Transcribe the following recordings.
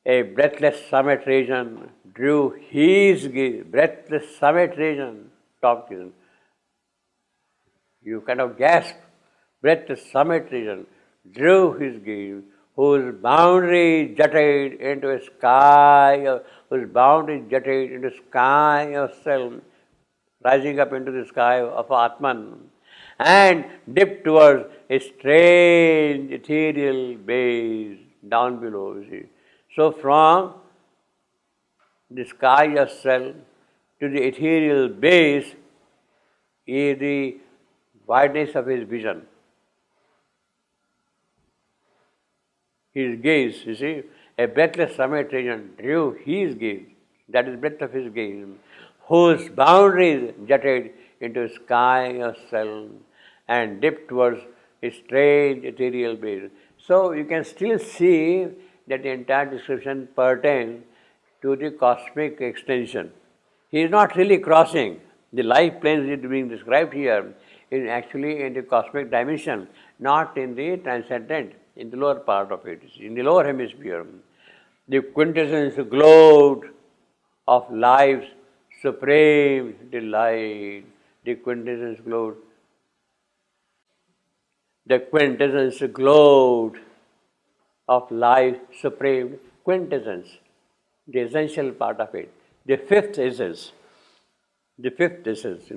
A breathless summit region drew his gaze. Breathless summit region, top region. You kind of gasp. Breathless summit region drew his gaze, whose boundary jutted into a sky of, whose boundary jutted into sky of self, rising up into the sky of Atman, and dipped towards a strange ethereal base down below. You see. So from the sky of self to the ethereal base is the wideness of his vision. His gaze, you see, a breathless summit region drew his gaze, that is breadth of his gaze, whose boundaries jutted into sky of self and dipped towards a strange ethereal base. So you can still see that the entire description pertains to the cosmic extension. He is not really crossing. The life planes that is being described here is actually in the cosmic dimension, not in the transcendent, in the lower part of it, in the lower hemisphere. The quintessence glowed of life's supreme delight. The quintessence glowed. The quintessence glowed of life's supreme quintessence, the essential part of it, the fifth essence, fifth essence.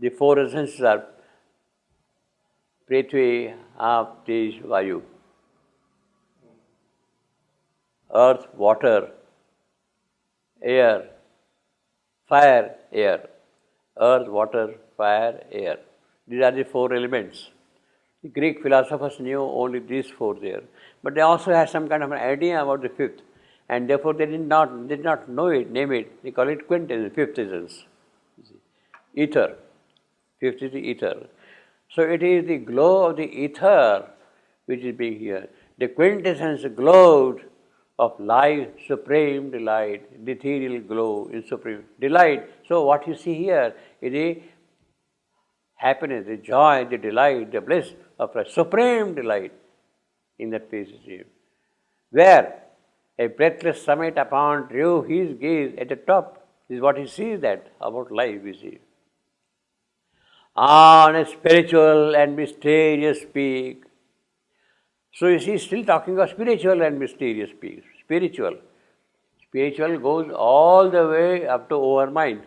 The four essences are Prithvi, Aap, Tej, Vayu. Earth, water, air, fire, air. Earth, water, fire, air. These are the four elements. The Greek philosophers knew only these four there. But they also had some kind of an idea about the fifth. And therefore they did not know it, name it. They call it quintessence, fifth essence. Ether. Fifth is the ether. So it is the glow of the ether which is being here. The quintessence glowed of life, supreme delight, the ethereal glow in supreme delight. So what you see here is the happiness, the joy, the delight, the bliss of a supreme delight in that place you see. Where a breathless summit upon drew his gaze at the top. This is what he sees that about life, you see. On a spiritual and mysterious peak. So you see, still talking of spiritual and mysterious peaks. Spiritual. Spiritual goes all the way up to over mind.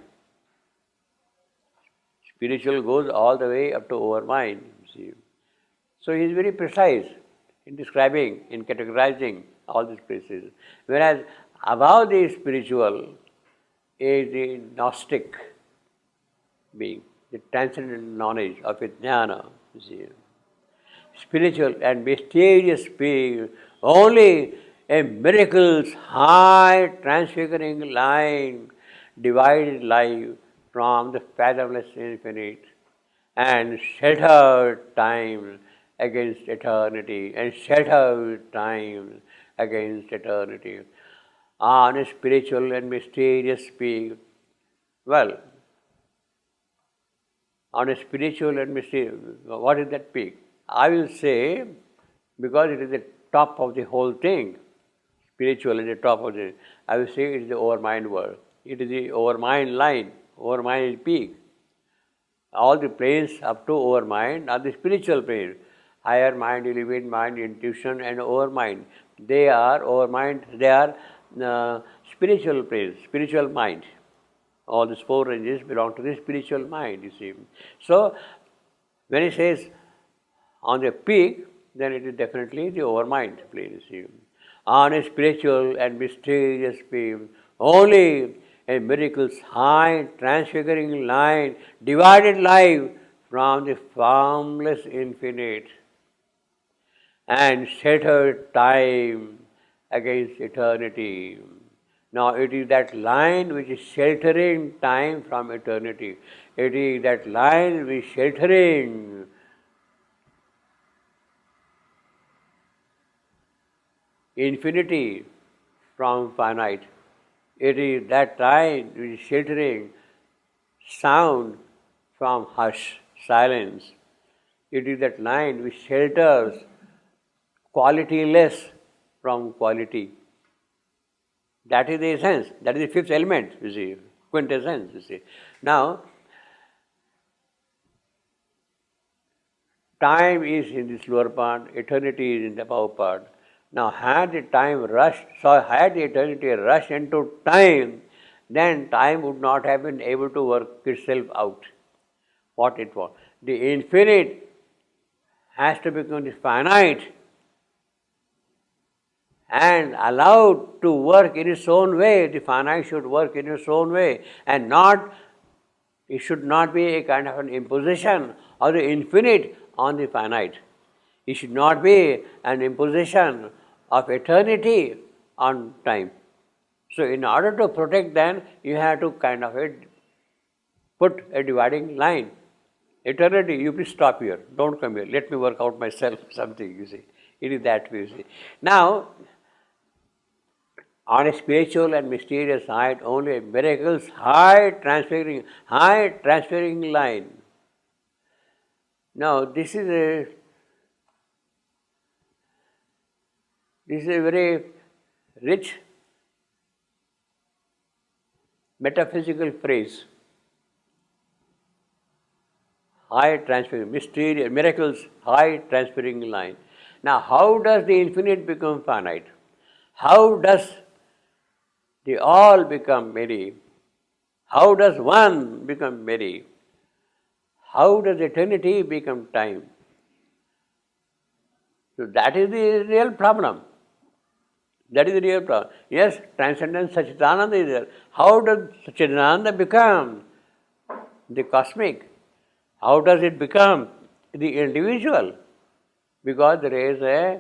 Spiritual goes all the way up to over mind. See. So he is very precise in describing, in categorizing all these places. Whereas above the spiritual is the Gnostic being, the transcendent knowledge of Vijnana. You see. Spiritual and mysterious being, only a miracle's high transfiguring line divided life from the fathomless infinite and shattered time against eternity, and shattered time against eternity. On a spiritual and mysterious peak, well, on a spiritual and mysterious, what is that peak? I will say, because it is the top of the whole thing, spiritual is the top of the, I will say it is the overmind world. It is the overmind line, overmind peak. All the planes up to overmind are the spiritual planes. Higher mind, elevated mind, intuition and overmind. They are overmind, they are spiritual planes, spiritual mind. All these four ranges belong to the spiritual mind, you see. So, when he says on the peak, then it is definitely the overmind plane, you see. On a spiritual and mysterious peak, only a miracle's high transfiguring line divided life from the formless infinite and shattered time against eternity. Now it is that line which is sheltering time from eternity. It is that line which is sheltering infinity from finite. It is that line which is sheltering sound from hush, silence, It is that line which shelters qualityless from quality. That is the essence. That is the fifth element, you see, quintessence, you see. Now, time is in this lower part, eternity is in the upper part. Now, had the eternity rushed into time, then time would not have been able to work itself out, what it was. The infinite has to become the finite and allowed to work in its own way. The finite should work in its own way, and it should not be a kind of an imposition of the infinite on the finite. It should not be an imposition of eternity on time. So in order to protect them, you have to kind of put a dividing line. Eternity, you please stop here, don't come here, let me work out myself something, you see. It is that way, you see. Now, on a spiritual and mysterious side, only miracles, high transferring line. Now, this is a very rich metaphysical phrase. High transferring, mysterious, miracles, high transferring line. Now, how does the infinite become finite? How does the all become many? How does one become many? How does eternity become time? So that is the real problem. That is the real problem. Yes, transcendent Satchidananda is there. How does Satchidananda become the cosmic? How does it become the individual? Because there is a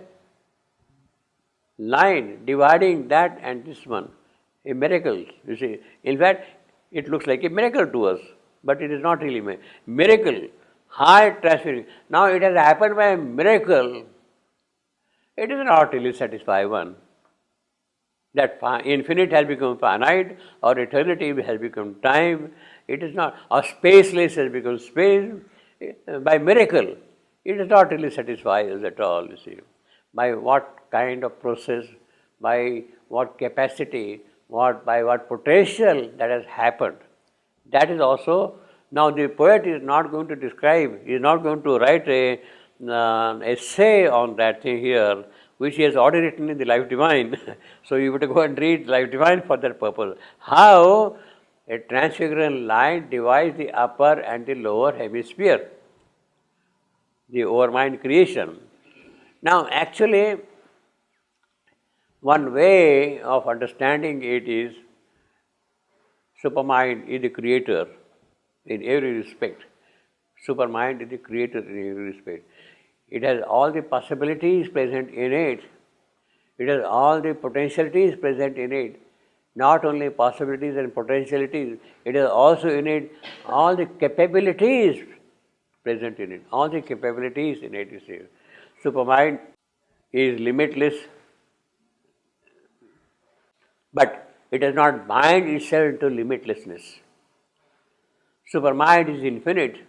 line dividing that and this one. A miracle, you see. In fact, it looks like a miracle to us, but it is not really a miracle. High transferring. Now it has happened by a miracle. It does not really satisfy one. That infinite has become finite, or eternity has become time. It is not, or spaceless has become space. By miracle, it does not really satisfy us at all, you see. By what kind of process, by what capacity, by what potential that has happened. That is also, now the poet is not going to describe, he is not going to write a essay on that thing here, which he has already written in the Life Divine. So you have to go and read Life Divine for that purpose. How a transfiguring line divides the upper and the lower hemisphere, the overmind creation. Now actually, one way of understanding it is, supermind is the creator in every respect. Supermind is the creator in every respect. It has all the possibilities present in it. It has all the potentialities present in it. Not only possibilities and potentialities, it has also in it all the capabilities present in it. All the capabilities in it, you see. Supermind is limitless, but it does not bind itself to limitlessness. Supermind is infinite,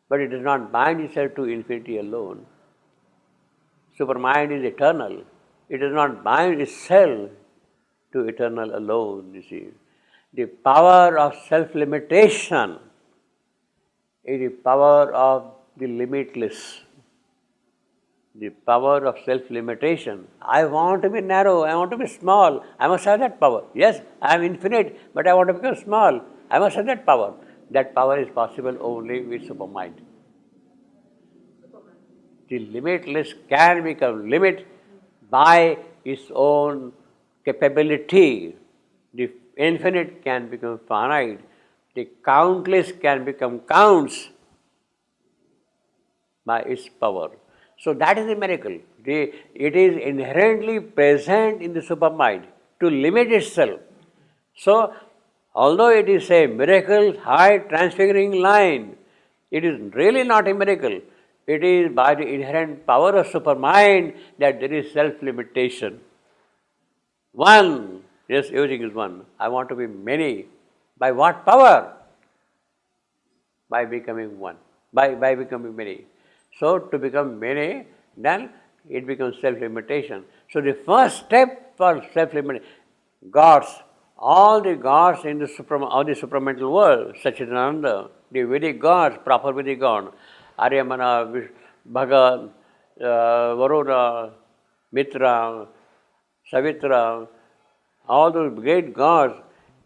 but it does not bind itself to infinity alone. Supermind is eternal. It does not bind itself to eternal alone, you see. The power of self-limitation is the power of the limitless. The power of self-limitation. I want to be narrow, I want to be small, I must have that power. Yes, I am infinite, but I want to become small. I must have that power. That power is possible only with supermind. The limitless can become limit by its own capability. The infinite can become finite. The countless can become counts by its power. So that is a miracle. It is inherently present in the supermind to limit itself. So, although it is a miracle, high transfiguring line, it is really not a miracle. It is by the inherent power of supermind that there is self-limitation. One, yes, everything is one. I want to be many. By what power? By becoming one, by becoming many. So to become many, then it becomes self-limitation. So the first step for self-limitation, gods, all the gods in the of the supramental world, Sachidananda, the Vedic gods, proper Vedic God, Aryamana, Bhagat, Varuna, Mitra, Savitra, all those great gods,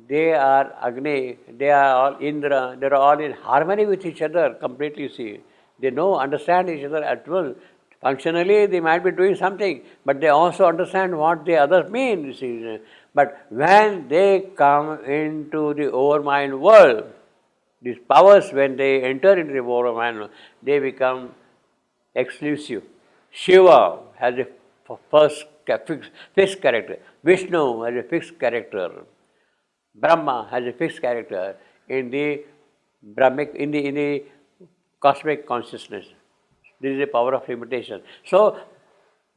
they are Agni, they are all Indra, they are all in harmony with each other completely, see. They know, understand each other at will. Functionally, they might be doing something, but they also understand what the others mean, you see. But when they come into the overmind world, these powers, when they enter into the overmind world, they become exclusive. Shiva has a fixed character. Vishnu has a fixed character. Brahma has a fixed character in the Brahmic, in the cosmic consciousness. This is the power of limitation. So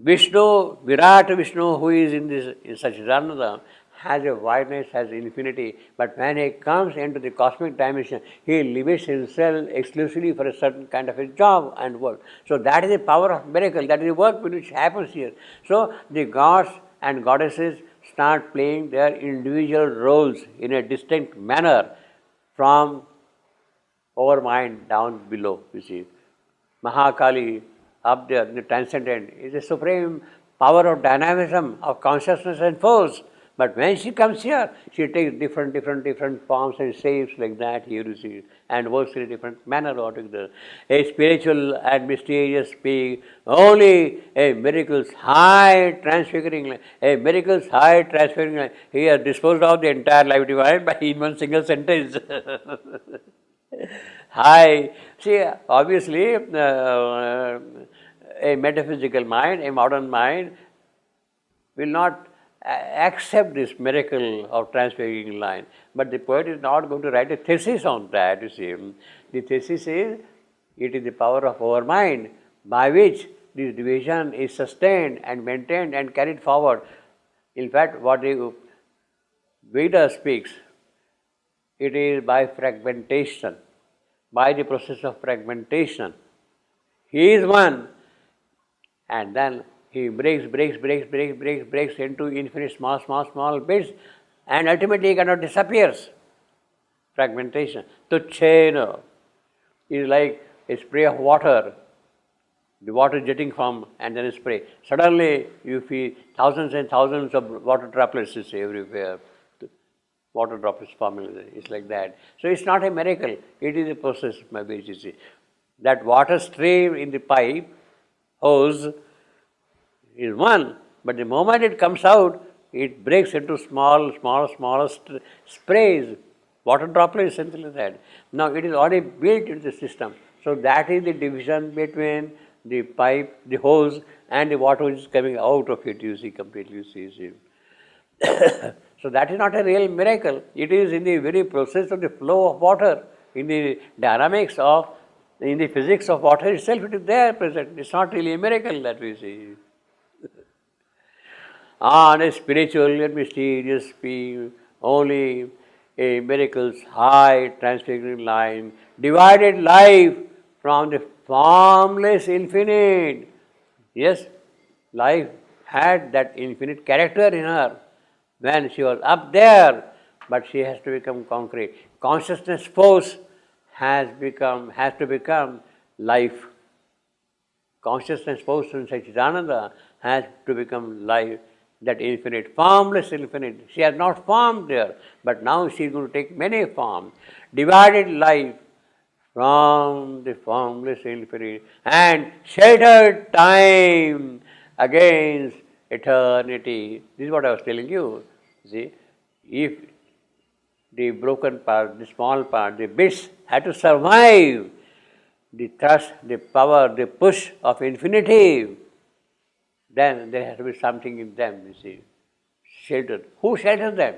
Vishnu, Virat Vishnu, who is in this in Sachidananda, has a wideness, has infinity, but when he comes into the cosmic dimension, he limits himself exclusively for a certain kind of a job and work. So that is the power of miracle, that is the work which happens here. So the gods and goddesses start playing their individual roles in a distinct manner from over mind down below, you see. Mahakali, up there, the transcendent, is a supreme power of dynamism, of consciousness and force. But when she comes here, she takes different forms and shapes like that here, you see, and works in a different manner altogether. A spiritual and mysterious being, only a miracle's high transfiguring life, a miracle's high transfiguring life. He has disposed of the entire life divine by in one single sentence. High. See, obviously, a metaphysical mind, a modern mind, will not accept this miracle of transfiguring line. But the poet is not going to write a thesis on that, you see. The thesis is, it is the power of our mind by which this division is sustained and maintained and carried forward. In fact, what the Veda speaks, it is by fragmentation, by the process of fragmentation. He is one, and then he breaks into infinite small bits, and ultimately he cannot disappears. Fragmentation. Tuchena is like a spray of water, the water jetting from and then a spray. Suddenly you feel thousands and thousands of water droplets everywhere. Water droplets forming, it's like that. So it's not a miracle, it is a process by which you see. That water stream in the pipe, hose, is one, but the moment it comes out, it breaks into small sprays, water droplets, something like that. Now it is already built into the system. So that is the division between the pipe, the hose, and the water which is coming out of it, you see, completely, you see. So that is not a real miracle. It is in the very process of the flow of water, in the dynamics of, in the physics of water itself, it is there present. It's not really a miracle that we see. On a spiritual and mysterious being, only a miracle's high transfiguring line divided life from the formless infinite. Yes, life had that infinite character in her when she was up there, but she has to become concrete. Consciousness force has to become life. Consciousness force in Sachidananda has to become life, that infinite, formless infinite. She has not formed there, but now she is going to take many forms. Divided life from the formless infinite and shattered time against eternity. This is what I was telling you. See, if the broken part, the small part, the bits had to survive the thrust, the power, the push of infinity, then there has to be something in them, you see, sheltered. Who shelters them?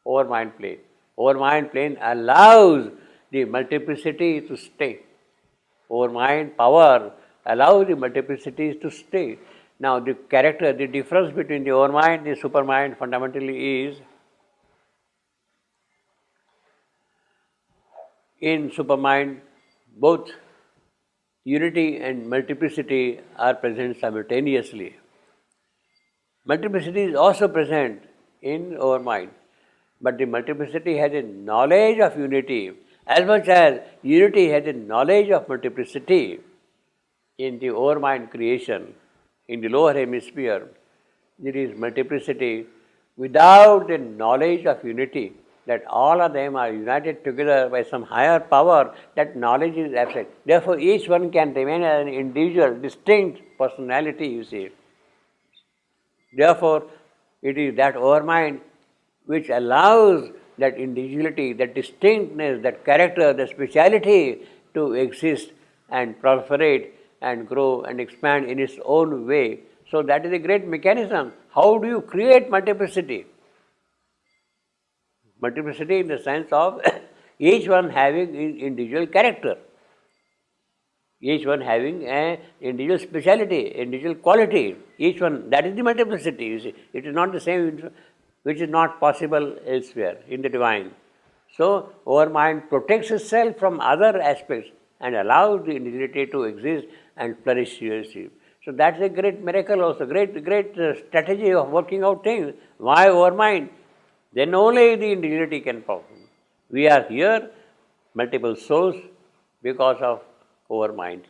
Over mind plane. Over mind plane allows the multiplicity to stay. Over mind power allows the multiplicities to stay. Now the character, the difference between the overmind and the supermind fundamentally is, in supermind both unity and multiplicity are present simultaneously. Multiplicity is also present in our mind, but the multiplicity has a knowledge of unity as much as unity has a knowledge of multiplicity. In the overmind creation, in the lower hemisphere, there is multiplicity without the knowledge of unity, that all of them are united together by some higher power. That knowledge is absent. Therefore, each one can remain as an individual, distinct personality, you see. Therefore, it is that overmind which allows that individuality, that distinctness, that character, that speciality to exist and proliferate and grow and expand in its own way. So that is a great mechanism. How do you create multiplicity? Multiplicity in the sense of each one having individual character, each one having an individual speciality, individual quality, each one, that is the multiplicity, you see. It is not the same, which is not possible elsewhere in the divine. So, our mind protects itself from other aspects and allows the individuality to exist and flourish, you see. So, that's a great miracle also, great strategy of working out things. Why our mind? Then only the individuality can perform. We are here, multiple souls, because of our mind.